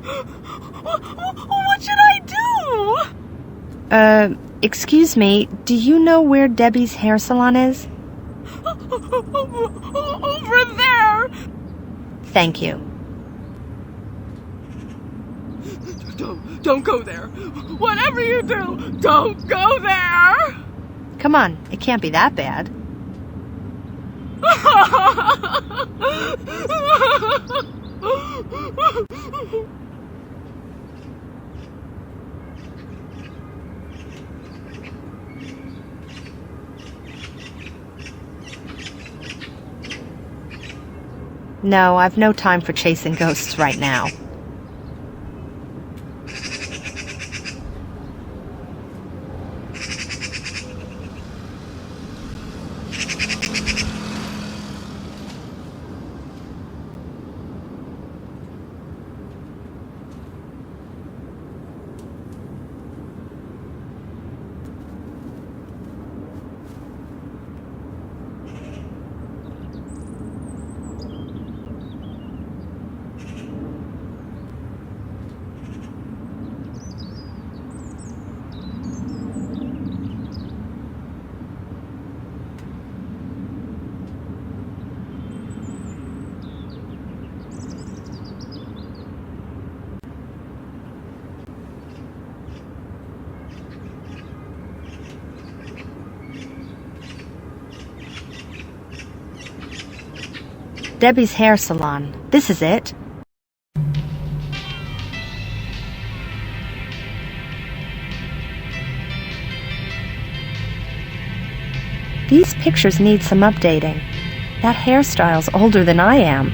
What should I do? Excuse me, do you know where Debbie's hair salon is? Over there. Thank you. Don't go there. Whatever you do, don't go there. Come on, it can't be that bad. No, I've no time for chasing ghosts right now. Debbie's hair salon. This is it. These pictures need some updating. That hairstyle's older than I am.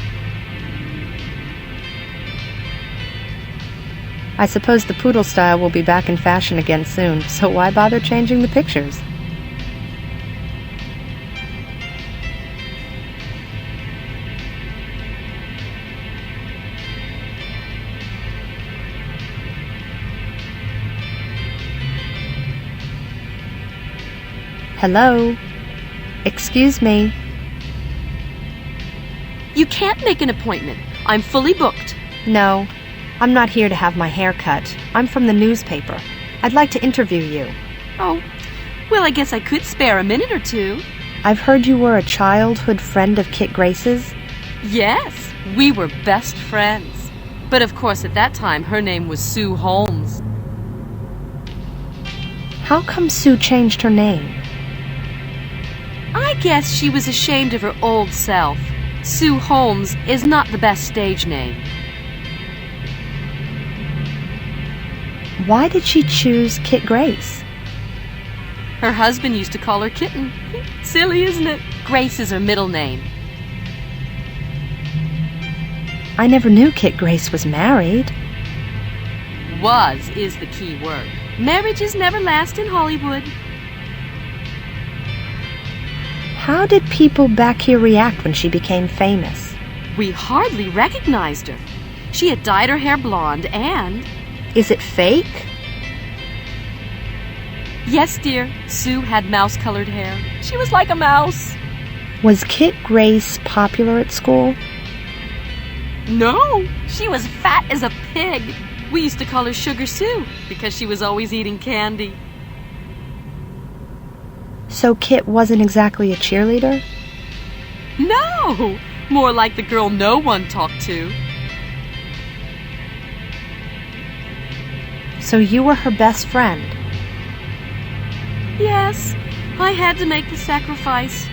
I suppose the poodle style will be back in fashion again soon, so why bother changing the pictures? Hello? Excuse me? You can't make an appointment. I'm fully booked. No, I'm not here to have my hair cut. I'm from the newspaper. I'd like to interview you. Oh, well, I guess I could spare a minute or two. I've heard you were a childhood friend of Kit Grace's. Yes, we were best friends. But of course, at that time, her name was Sue Holmes. How come Sue changed her name? I guess she was ashamed of her old self. Sue Holmes is not the best stage name. Why did she choose Kit Grace? Her husband used to call her Kitten. Silly, isn't it? Grace is her middle name. I never knew Kit Grace was married. Was is the key word. Marriages never last in Hollywood. How did people back here react when she became famous? We hardly recognized her. She had dyed her hair blonde and... Is it fake? Yes, dear. Sue had mouse-colored hair. She was like a mouse. Was Kit Grace popular at school? No, she was fat as a pig. We used to call her Sugar Sue because she was always eating candy. So Kit wasn't exactly a cheerleader? No, more like the girl no one talked to. So you were her best friend? Yes, I had to make the sacrifice.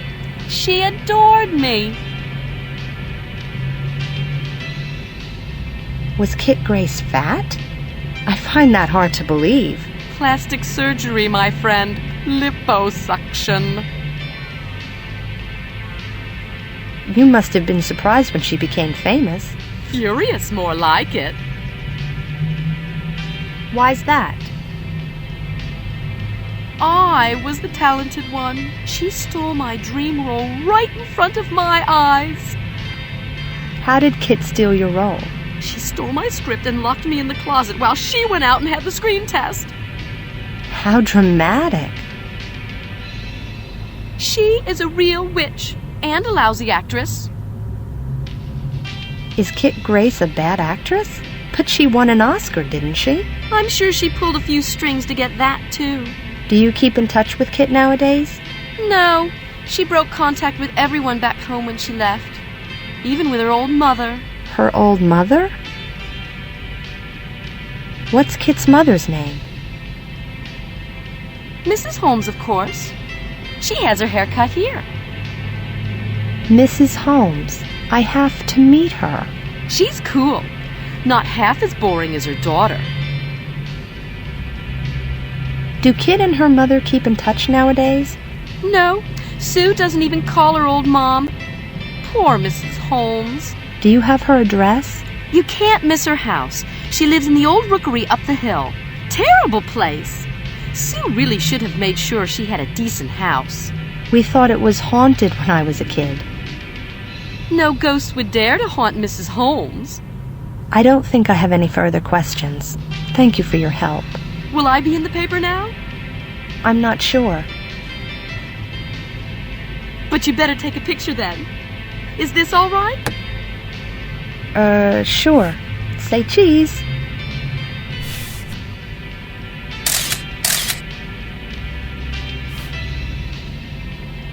She adored me. Was Kit Grace fat? I find that hard to believe. Plastic surgery, my friend. Liposuction. You must have been surprised when she became famous. Furious, more like it. Why's that? I was the talented one. She stole my dream role right in front of my eyes. How did Kit steal your role? She stole my script and locked me in the closet while she went out and had the screen test. How dramatic. She is a real witch and a lousy actress. Is Kit Grace a bad actress? But she won an Oscar, didn't she? I'm sure she pulled a few strings to get that, too. Do you keep in touch with Kit nowadays? No, she broke contact with everyone back home when she left. Even with her old mother. Her old mother? What's Kit's mother's name? Mrs. Holmes, of course. She has her hair cut here. Mrs. Holmes. I have to meet her. She's cool. Not half as boring as her daughter. Do Kit and her mother keep in touch nowadays? No, Sue doesn't even call her old mom. Poor Mrs. Holmes. Do you have her address? You can't miss her house. She lives in the old rookery up the hill. Terrible place. Sue really should have made sure she had a decent house. We thought it was haunted when I was a kid. No ghost would dare to haunt Mrs. Holmes. I don't think I have any further questions. Thank you for your help. Will I be in the paper now? I'm not sure. But you better take a picture then. Is this all right? Sure. Say cheese.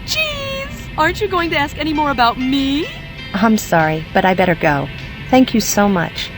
Cheese! Aren't you going to ask any more about me? I'm sorry, but I better go. Thank you so much.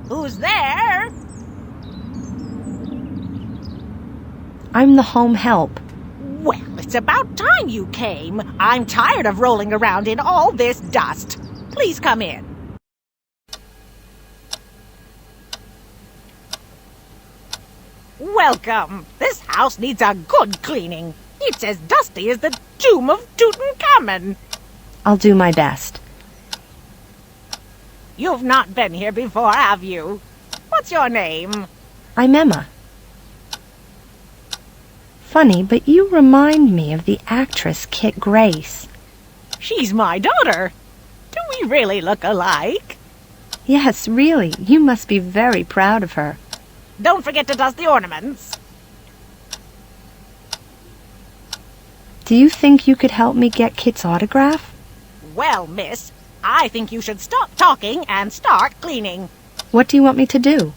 Who's there? I'm the home help. Well, it's about time you came. I'm tired of rolling around in all this dust. Please come in. Welcome. This house needs a good cleaning. It's as dusty as the tomb of Tutankhamun. I'll do my best. You've not been here before, have you? What's your name? I'm Emma. Funny, but you remind me of the actress Kit Grace. She's my daughter. Do we really look alike? Yes, really. You must be very proud of her. Don't forget to dust the ornaments. Do you think you could help me get Kit's autograph? Well, miss, I think you should stop talking and start cleaning. What do you want me to do?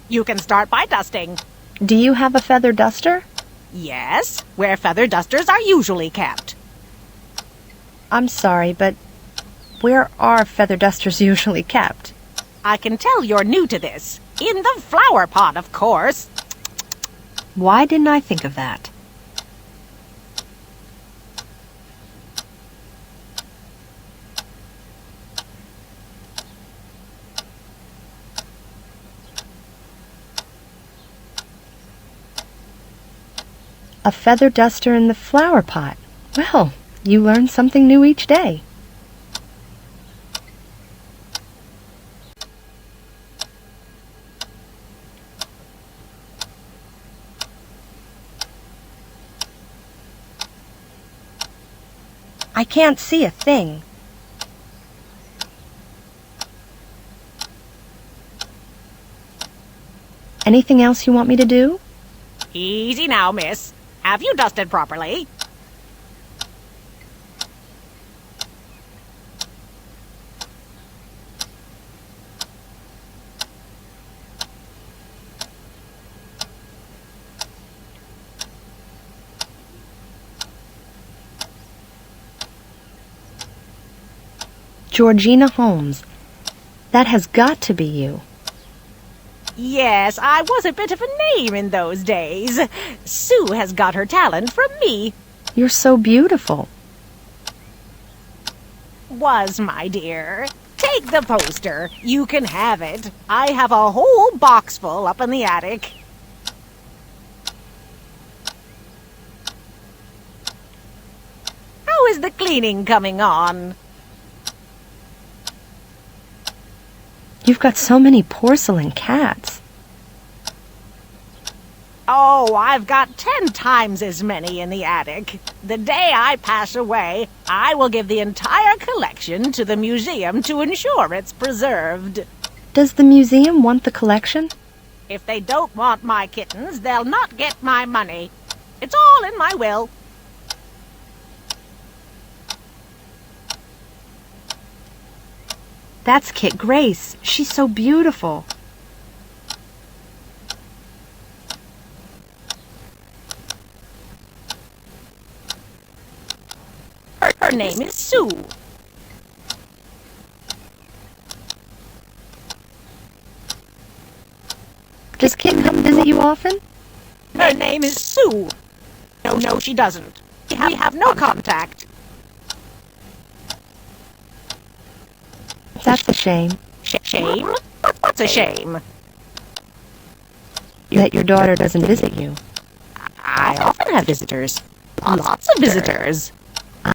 You can start by dusting. Do you have a feather duster? Yes, where feather dusters are usually kept. I'm sorry, but where are feather dusters usually kept? I can tell you're new to this. In the flower pot, of course. Why didn't I think of that? A feather duster in the flower pot. Well, you learn something new each day. I can't see a thing. Anything else you want me to do? Easy now, miss. Have you dusted properly? Georgina Holmes. That has got to be you. Yes, I was a bit of a name in those days. Sue has got her talent from me. You're so beautiful. Was, my dear. Take the poster. You can have it. I have a whole box full up in the attic. How is the cleaning coming on? You've got so many porcelain cats. Oh, I've got 10 times as many in the attic. The day I pass away, I will give the entire collection to the museum to ensure it's preserved. Does the museum want the collection? If they don't want my kittens, they'll not get my money. It's all in my will. That's Kit Grace. She's so beautiful. Her name is Sue. Does Kit come visit you often? Her name is Sue. No, she doesn't. We have no contact. That's a shame. Shame? What's a shame? That your daughter doesn't visit you. I often have visitors. Lots of visitors.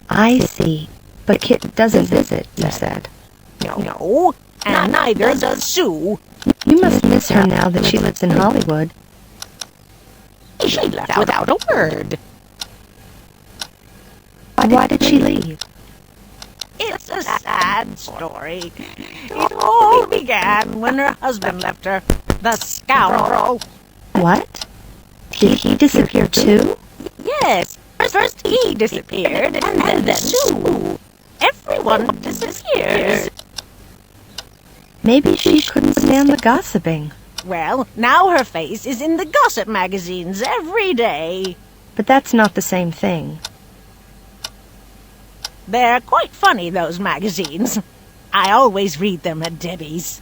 I see. But Kit doesn't visit, you said. No, and neither does Sue. You must miss her now that she lives in Hollywood. She left without a word. Why did she leave? It's a sad story. It all began when her husband left her, the scoundrel. What? Did he disappear too? Yes, first he disappeared, and then Sue. Everyone disappears. Maybe she couldn't stand the gossiping. Well, now her face is in the gossip magazines every day. But that's not the same thing. They're quite funny, those magazines. I always read them at Debbie's.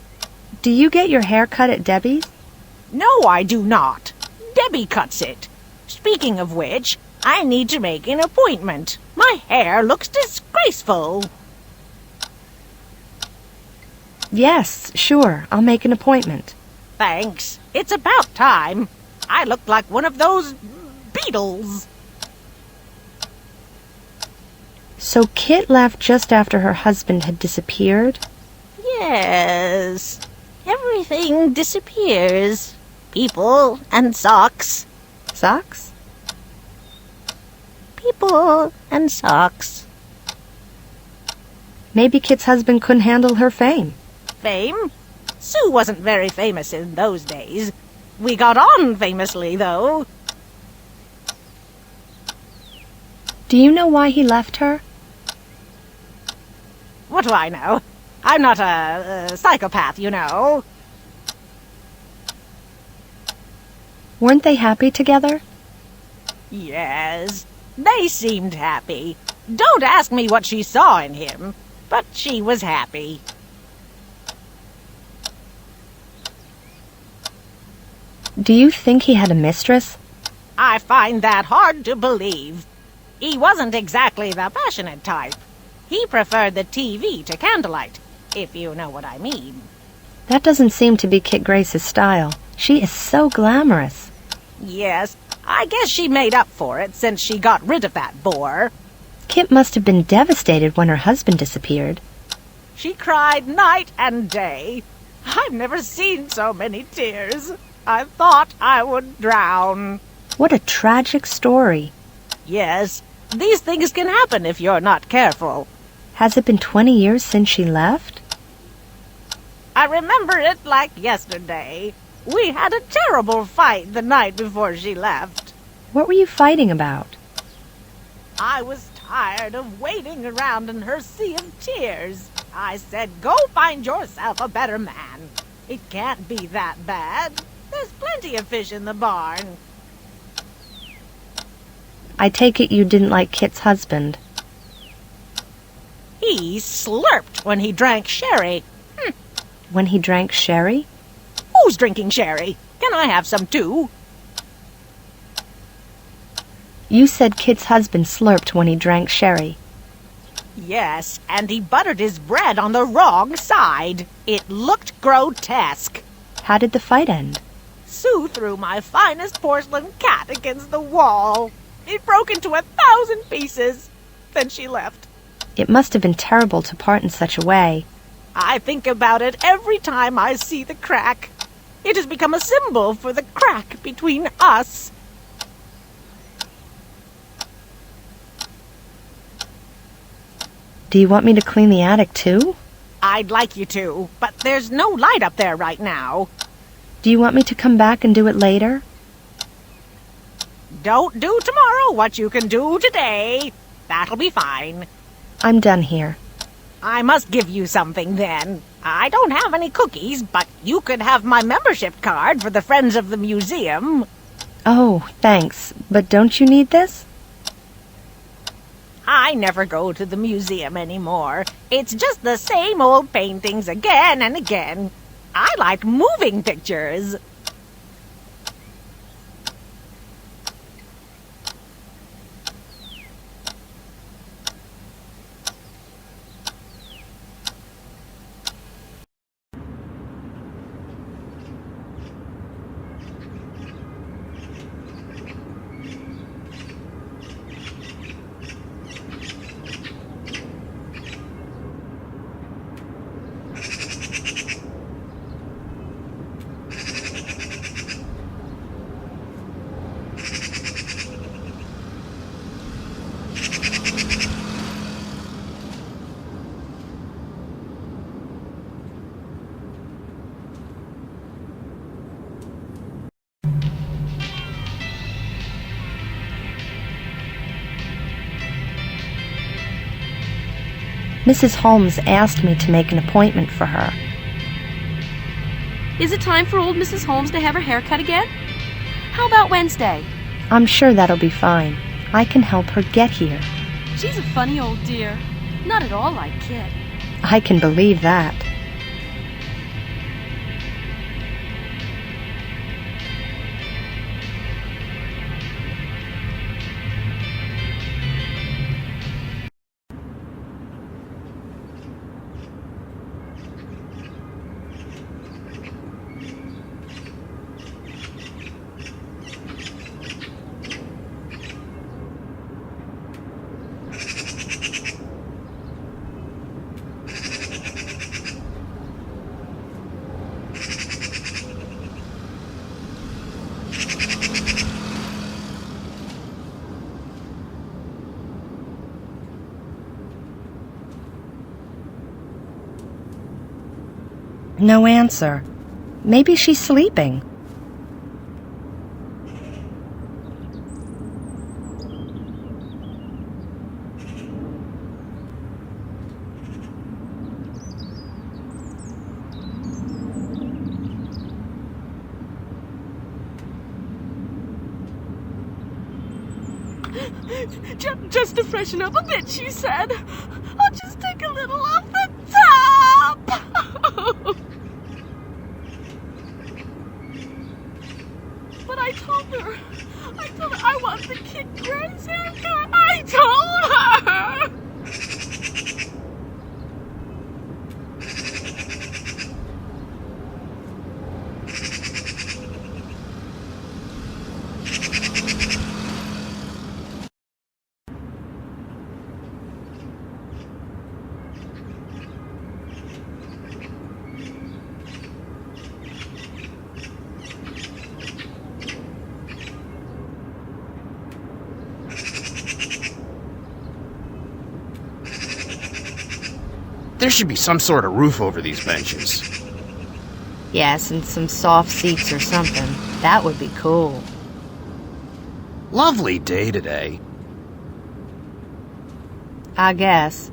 Do you get your hair cut at Debbie's? No, I do not. Debbie cuts it. Speaking of which, I need to make an appointment. My hair looks disgraceful. Yes, sure. I'll make an appointment. Thanks. It's about time. I look like one of those beetles. So Kit left just after her husband had disappeared? Yes. Everything disappears. People and socks. Socks? People and socks. Maybe Kit's husband couldn't handle her fame. Fame? Sue wasn't very famous in those days. We got on famously, though. Do you know why he left her? What do I know? I'm not a psychopath, you know. Weren't they happy together? Yes, they seemed happy. Don't ask me what she saw in him, but she was happy. Do you think he had a mistress? I find that hard to believe. He wasn't exactly the passionate type. He preferred the TV to candlelight, if you know what I mean. That doesn't seem to be Kit Grace's style. She is so glamorous. Yes, I guess she made up for it since she got rid of that bore. Kit must have been devastated when her husband disappeared. She cried night and day. I've never seen so many tears. I thought I would drown. What a tragic story. Yes, these things can happen if you're not careful. Has it been 20 years since she left? I remember it like yesterday. We had a terrible fight the night before she left. What were you fighting about? I was tired of waiting around in her sea of tears. I said, go find yourself a better man. It can't be that bad. There's plenty of fish in the barn. I take it you didn't like Kit's husband. He slurped when he drank sherry. When he drank sherry? Who's drinking sherry? Can I have some too? You said Kit's husband slurped when he drank sherry. Yes, and he buttered his bread on the wrong side. It looked grotesque. How did the fight end? Sue threw my finest porcelain cat against the wall. It broke into 1,000 pieces. Then she left. It must have been terrible to part in such a way. I think about it every time I see the crack. It has become a symbol for the crack between us. Do you want me to clean the attic too? I'd like you to, but there's no light up there right now. Do you want me to come back and do it later? Don't do tomorrow what you can do today. That'll be fine. I'm done here. I must give you something then. I don't have any cookies, but you could have my membership card for the Friends of the Museum. Oh, thanks. But don't you need this? I never go to the museum anymore. It's just the same old paintings again and again. I like moving pictures. Mrs. Holmes asked me to make an appointment for her. Is it time for old Mrs. Holmes to have her hair cut again? How about Wednesday? I'm sure that'll be fine. I can help her get here. She's a funny old dear. Not at all like Kit. I can believe that. No answer. Maybe she's sleeping. Just to freshen up a bit, she said. I'll just take a little off the top. But I told her I want the Kid Grace haircut. I told her. There should be some sort of roof over these benches. Yes, and some soft seats or something. That would be cool. Lovely day today. I guess.